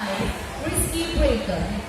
Risky breaker.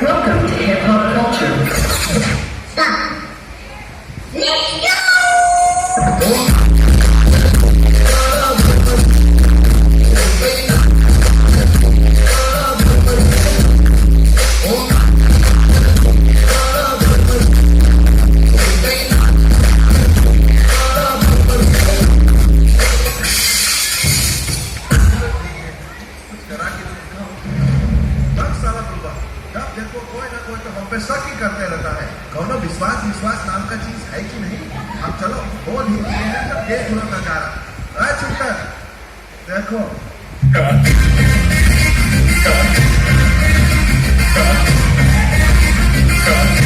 Welcome to hip hop culture. Stop. Let's go! करते रहता है कौनो विश्वास नाम का चीज है कि नहीं। अब चलो बोल ही दिए हैं तब देख लो नजारा। चुपकर देखो Cut.